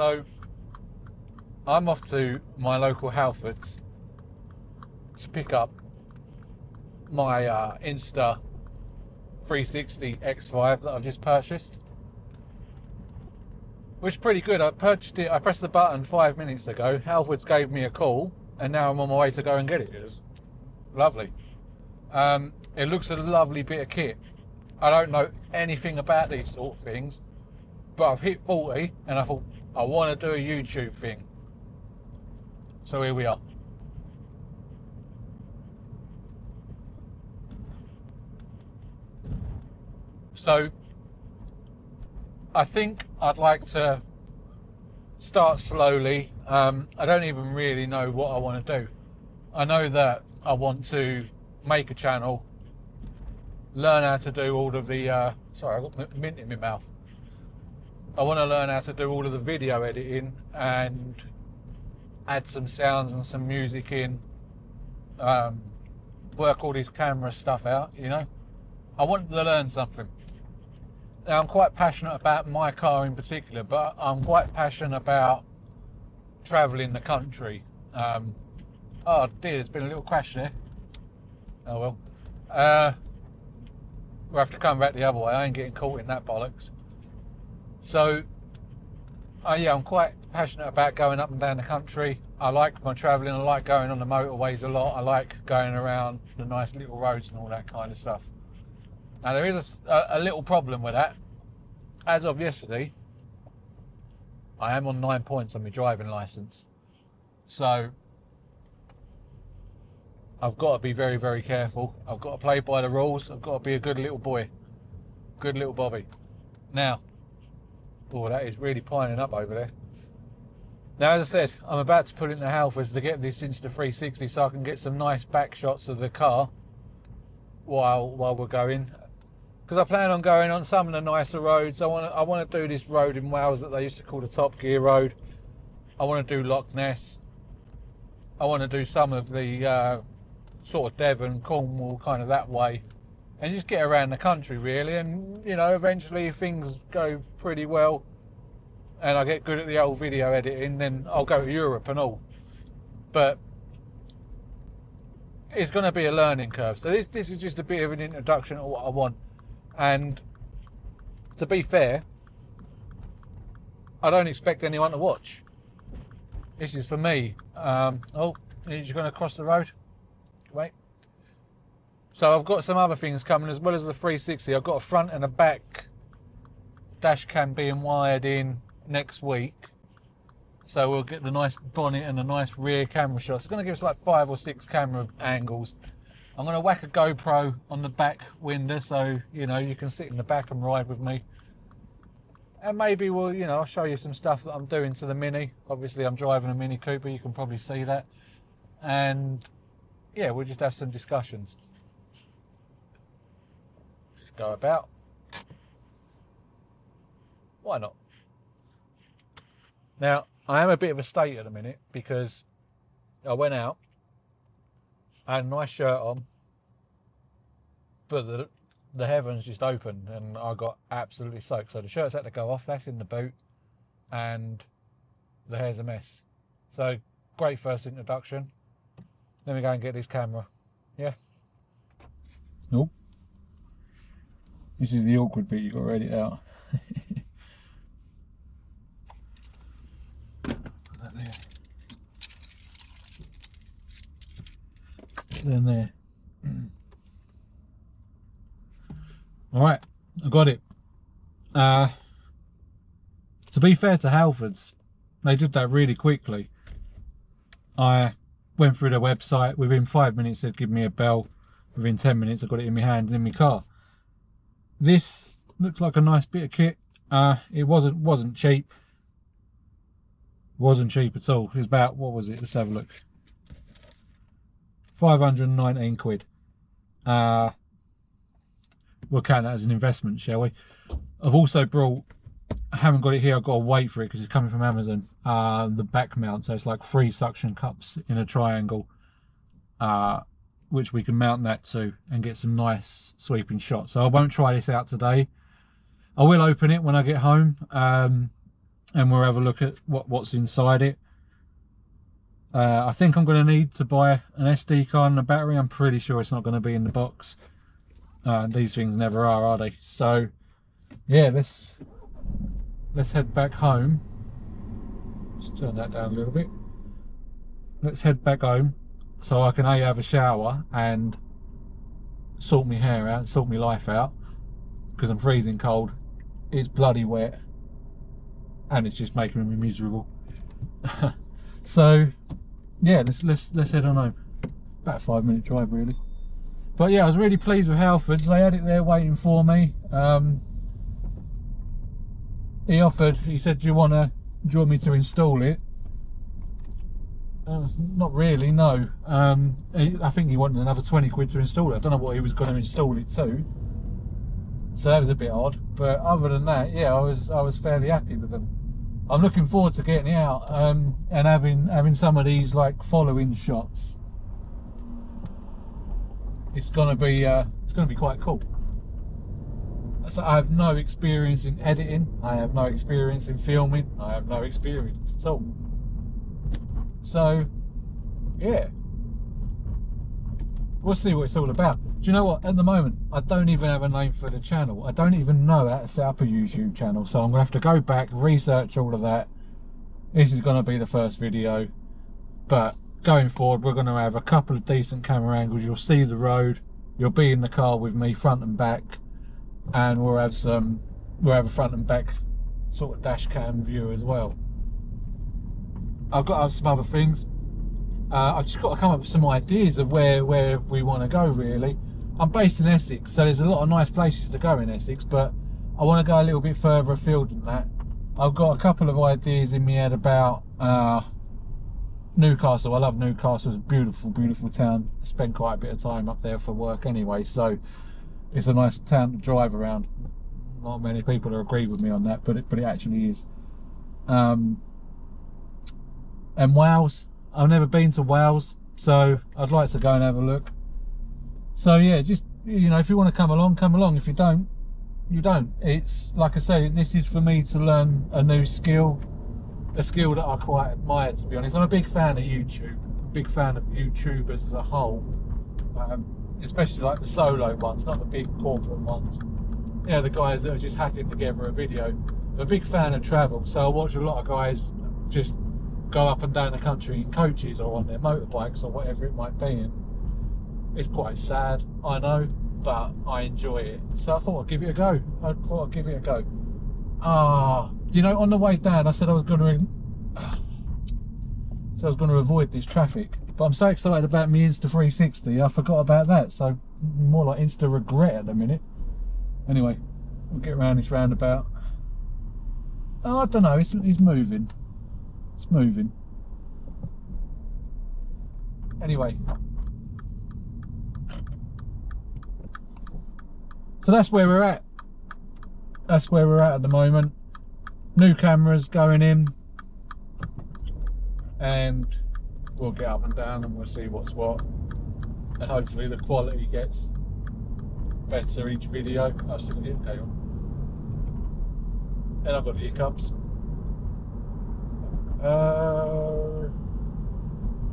So I'm off to my local Halfords to pick up my Insta 360 X5 that I've just purchased, which is pretty good. I purchased it, I pressed the button 5 minutes ago, Halfords gave me a call, and now I'm on my way to go and get it. It was lovely. It looks a lovely bit of kit. I don't know anything about these sort of things, but I've hit 40 and I thought I want to do a YouTube thing. So here we are. So I think I'd like to start slowly. I don't even really know what I want to do. I know that I want to make a channel, learn how to do all of the sorry, I got mint in my mouth. I want to learn how to do all of the video editing and add some sounds and some music in, work all this camera stuff out, you know. I want to learn something. Now, I'm quite passionate about my car in particular, but I'm quite passionate about travelling the country. Oh dear, there's been a little crash there. Oh well. We'll have to come back the other way. I ain't getting caught in that bollocks. So, yeah, I'm quite passionate about going up and down the country. I like my travelling. I like going on the motorways a lot. I like going around the nice little roads and all that kind of stuff. Now, there is a little problem with that. As of yesterday, I am on 9 points on my driving licence. So, I've got to be very, very careful. I've got to play by the rules. I've got to be a good little boy. Good little Bobby. Now, oh, that is really pining up over there. Now, as I said, I'm about to put it in the Halfords to get this Insta 360 so I can get some nice back shots of the car while we're going. Because I plan on going on some of the nicer roads. I want to do this road in Wales that they used to call the Top Gear Road. I want to do Loch Ness. I want to do some of the sort of Devon, Cornwall, kind of that way, and just get around the country really. And you know, eventually if things go pretty well and I get good at the old video editing, then I'll go to Europe and all. But it's going to be a learning curve. So this is just a bit of an introduction to what I want. And to be fair, I don't expect anyone to watch. This is for me. Oh, you're going to cross the road? Wait. So I've got some other things coming as well as the 360. I've got a front and a back dash cam being wired in next week. So we'll get the nice bonnet and the nice rear camera shots. It's going to give us like 5 or 6 camera angles. I'm going to whack a GoPro on the back window so, you know, you can sit in the back and ride with me. And maybe we'll, you know, I'll show you some stuff that I'm doing to the Mini. Obviously, I'm driving a Mini Cooper. You can probably see that. And, yeah, we'll just have some discussions. Just go about. Why not? Now, I am a bit of a state at the minute because I went out, I had a nice shirt on, but the heavens just opened and I got absolutely soaked. So the shirt's had to go off, that's in the boot, and the hair's a mess. So, great first introduction. Let me go and get this camera. Yeah? Nope. This is the awkward bit, you've got to edit out. Put that there. Then there. Alright, I got it. To be fair to Halfords, they did that really quickly. I went through their website, within 5 minutes they'd give me a bell, within 10 minutes I got it in my hand and in my car. This looks like a nice bit of kit. It wasn't cheap. Wasn't cheap at all. It was about, what was it? Let's have a look. 519 quid. We'll count that as an investment, shall we? I've also brought, I haven't got it here, I've got to wait for it because it's coming from Amazon, the back mount. So it's like 3 suction cups in a triangle, which we can mount that to and get some nice sweeping shots. So I won't try this out today. I will open it when I get home. and we'll have a look at what's inside it. I think I'm going to need to buy an SD card and a battery. I'm pretty sure it's not going to be in the box. These things never are they? So yeah, let's head back home. Just turn that down a little bit. Let's head back home so I can have a shower and sort my hair out, sort my life out, because I'm freezing cold. It's bloody wet and it's just making me miserable. So yeah, let's head on home. About a 5-minute drive really. But yeah, I was really pleased with Halfords. They had it there waiting for me. He said, do you want me to install it? Not really, no. I think he wanted another 20 quid to install it. I don't know what he was going to install it to. So that was a bit odd. But other than that, yeah, I was fairly happy with them. I'm looking forward to getting it out and having some of these like following shots. It's gonna be quite cool. So I have no experience in editing. I have no experience in filming. I have no experience at all. So yeah, we'll see what it's all about. Do you know what? At the moment, I don't even have a name for the channel. I don't even know how to set up a YouTube channel. So I'm gonna have to go back, research all of that. This is gonna be the first video, but going forward, we're gonna have a couple of decent camera angles. You'll see the road. You'll be in the car with me, front and back, and we'll have a front and back sort of dash cam view as well. I've got to have some other things. I've just got to come up with some ideas of where we want to go really. I'm based in Essex, so there's a lot of nice places to go in Essex, but I want to go a little bit further afield than that. I've got a couple of ideas in my head about Newcastle. I love Newcastle. It's a beautiful, beautiful town. I spend quite a bit of time up there for work anyway, so it's a nice town to drive around. Not many people agree with me on that, but it actually is. And Wales. I've never been to Wales, so I'd like to go and have a look. So yeah, just, you know, if you want to come along, come along. If you don't, you don't. It's like I say, this is for me to learn a new skill, a skill that I quite admire, to be honest. I'm a big fan of YouTube, a big fan of YouTubers as a whole, especially like the solo ones, not the big corporate ones. You know, the guys that are just hacking together a video. I'm a big fan of travel, so I watch a lot of guys just go up and down the country in coaches or on their motorbikes or whatever it might be. And it's quite sad, I know, but I enjoy it. So I thought I'd give it a go. You know, on the way down, I said I was going to avoid this traffic, but I'm so excited about me Insta360, I forgot about that. So more like Insta regret at the minute. Anyway, we'll get around this roundabout. Oh, I don't know. It's moving. It's moving. Anyway, so that's where we're at. That's where we're at the moment. New cameras going in, and we'll get up and down and we'll see what's what, and hopefully the quality gets better each video. I still get okay on, and I've got the hiccups.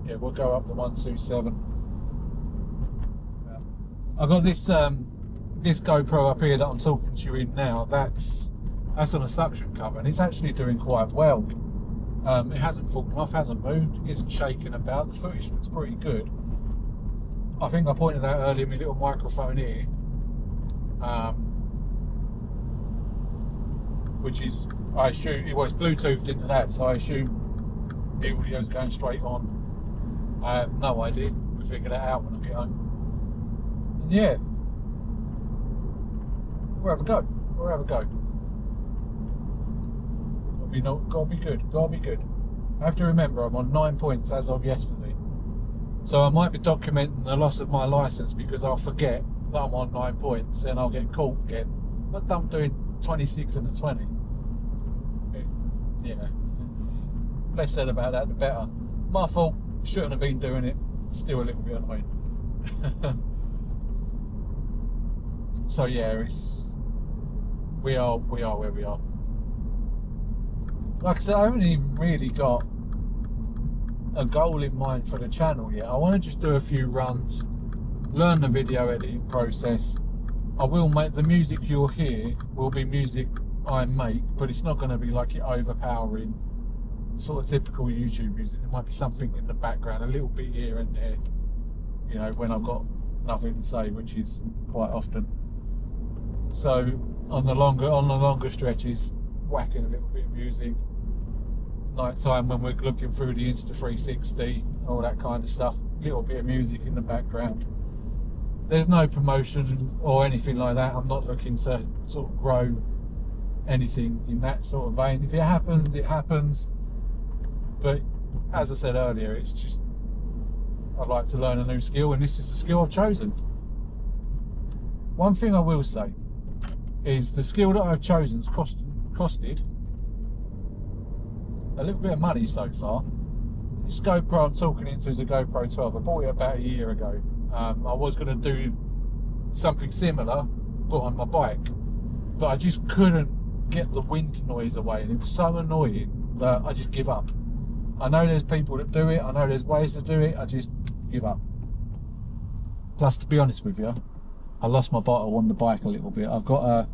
Yeah, we'll go up the 127. I've got this this GoPro up here that I'm talking to you in now. That's on a suction cover, and it's actually doing quite well. It hasn't fallen off, hasn't moved, isn't shaking about. The footage looks pretty good. I think I pointed out earlier my little microphone here, which is, I assume, well, it's Bluetoothed into that, so I assume the audio's going straight on. I have no idea. We'll figure that out when I get home. And yeah, we'll have a go. We'll have a go. Gotta be good. Gotta be good. I have to remember I'm on 9 points as of yesterday, so I might be documenting the loss of my license because I'll forget that I'm on 9 points and I'll get caught again. But I'm doing 26 and a 20. Yeah. Less said about that, the better. My fault. Shouldn't have been doing it. Still a little bit annoying. So yeah, we are where we are. like I said, I haven't even really got a goal in mind for the channel yet. I want to just do a few runs, learn the video editing process. I will make the music you'll hear will be music I make, but it's not going to be like it overpowering sort of typical YouTube music. There might be something in the background, a little bit here and there, you know, when I've got nothing to say, which is quite often. So on the longer stretches, whacking a little bit of music. Night time when we're looking through the Insta360, all that kind of stuff, little bit of music in the background. There's no promotion or anything like that. I'm not looking to sort of grow anything in that sort of vein. If it happens, it happens. But as I said earlier, it's just, I'd like to learn a new skill, and this is the skill I've chosen. One thing I will say is the skill that I've chosen has costed a little bit of money so far. This GoPro I'm talking into is a GoPro 12. I bought it about a year ago. I was going to do something similar, but on my bike, but I just couldn't get the wind noise away, and it was so annoying that I just give up. I know there's people that do it, I know there's ways to do it, I just give up. Plus, to be honest with you, I lost my bottle on the bike a little bit. I've got a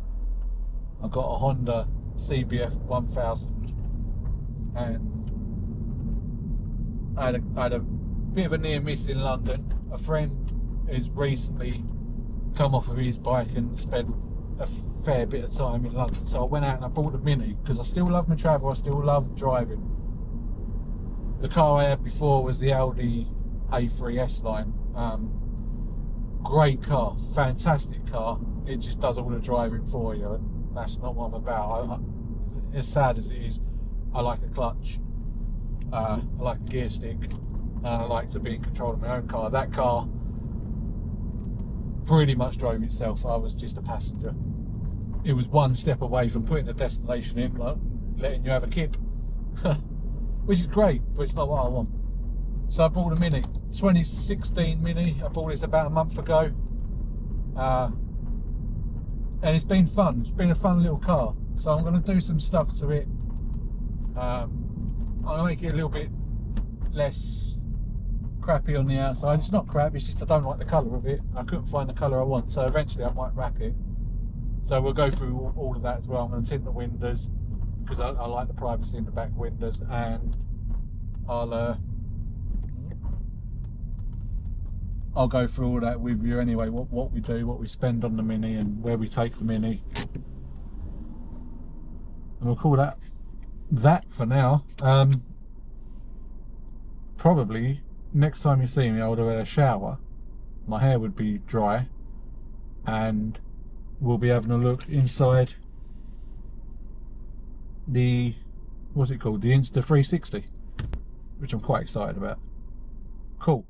Honda CBF 1000, and I had a bit of a near miss in London. A friend has recently come off of his bike and spent a fair bit of time in London, so I went out and I bought a Mini because I still love my travel, I still love driving. The car I had before was the Audi A3 S-Line. Great car, fantastic car. It just does all the driving for you, and that's not what I'm about. As sad as it is, I like a clutch, I like a gear stick, and I like to be in control of my own car. That car pretty much drove itself. I was just a passenger. It was one step away from putting the destination in, like letting you have a kip. Which is great, but it's not what I want. So I bought a Mini, 2016 Mini. I bought this about a month ago, and it's been fun. It's been a fun little car. So I'm going to do some stuff to it. I'll make it a little bit less crappy on the outside. It's not crap, it's just I don't like the colour of it. I couldn't find the colour I want, so eventually I might wrap it. So we'll go through all of that as well. I'm going to tint the windows because I like the privacy in the back windows, and I'll go through all that with you anyway, what we do, what we spend on the Mini, and where we take the Mini. And we'll call that for now. Probably next time you see me I would have had a shower, my hair would be dry, and we'll be having a look inside the, what's it called, the Insta360, which I'm quite excited about. Cool.